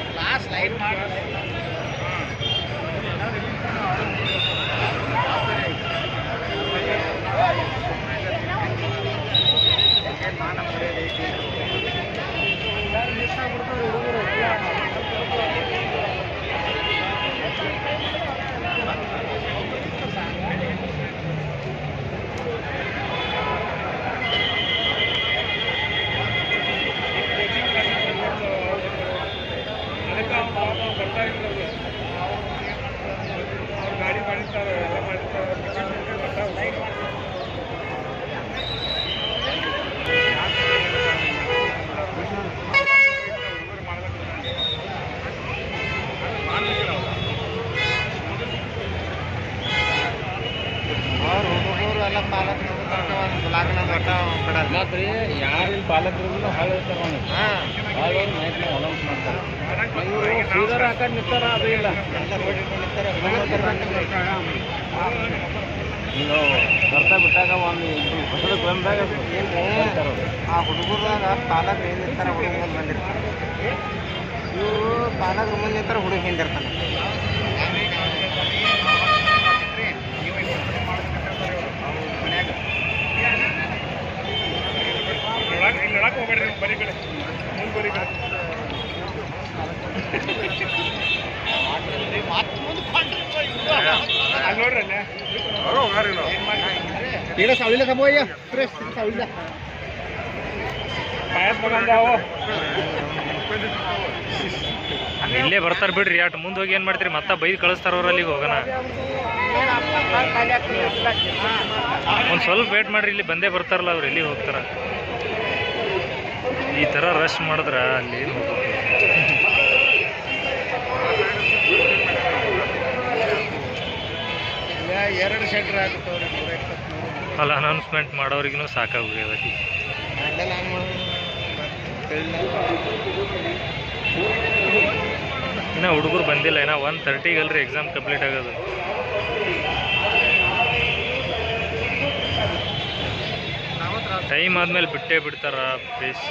class light ಮಾಡಿ ಗಾಡಿ ಮಾಡಿರ್ತಾರೆ ಎಲ್ಲ ಮಾಡಿರ್ತಾರೆ ಎಲ್ಲ ಪಾಲಕರು ಯಾರು ಪಾಲಕರು ಹಾಳು ಹೇಳ್ತಾರೆ ಹಾಳು ನೈಟ್ ಅನೌನ್ಸ್ ಮಾಡ್ತಾರೆ ಶ್ರೀಧರ ಆ ಕಡೆ ನಿಂತಾರ ಅದು ಇಲ್ಲ ನೀವು ಬರ್ತಾ ಬಿಟ್ಟಾಗ ಒಂದು ಹೊಸದಕ್ಕೆ ಬಂದಾಗ ಆ ಹುಡುಗರಾಗ ಪಾಲಕರು ಏನು ನಿಂತಾರ ಹುಡುಗ ಮುಂದೆ ಬಂದಿರ್ತಾರೆ ಇವರು ಪಾಲಕರು ಮುಂದೆ ನಿಂತಾರ ಹುಡುಗ ಹಿಂದಿರ್ತಾನೆ ನೋಡಕ್ಕೆ ಹೋಗ್ಬೇಡ್ರಿ ಬರೀ ಕಡೆ ಮುಂದೆ ಬರೀ ಕಡೆ ನೋಡ್ರಿ ಸಾವಿಲ್ಲ ಸಮಯ ಸಾವಿಲ್ಲ ಇಲ್ಲೇ ಬರ್ತಾರ ಬಿಡ್ರಿ ಅಟ್ ಮುಂದೆ ಹೋಗಿ ಏನ್ ಮಾಡ್ತೀರಿ ಮತ್ತೆ ಬೈದ್ ಕಳಿಸ್ತಾರ ಅವ್ರ ಅಲ್ಲಿಗೆ ಹೋಗೋಣ ಒಂದ್ ಸ್ವಲ್ಪ ವೇಟ್ ಮಾಡ್ರಿ ಇಲ್ಲಿ ಬಂದೇ ಬರ್ತಾರಲ್ಲ ಅವ್ರು ಎಲ್ಲಿಗೆ ಹೋಗ್ತಾರ ಈ ತರ ರಶ್ ಮಾಡಿದ್ರ ಅಲ್ಲಿ ಎರಡು ಸೆಂಟ್ರ್ ಆಗುತ್ತವ್ರಿ ಅಲ್ಲ ಅನೌನ್ಸ್ಮೆಂಟ್ ಮಾಡೋರಿಗೂ ಸಾಕಾಗೋಗ್ಯದ ಇನ್ನ ಹುಡುಗರು ಬಂದಿಲ್ಲ ಇನ್ನ 1:30 ಅಲ್ರಿ ಎಕ್ಸಾಮ್ ಕಂಪ್ಲೀಟ್ ಆಗೋದು ಟೈಮ್ ಆದ್ಮೇಲೆ ಬಿಟ್ಟೇ ಬಿಡ್ತಾರ ಪ್ಲೀಸ್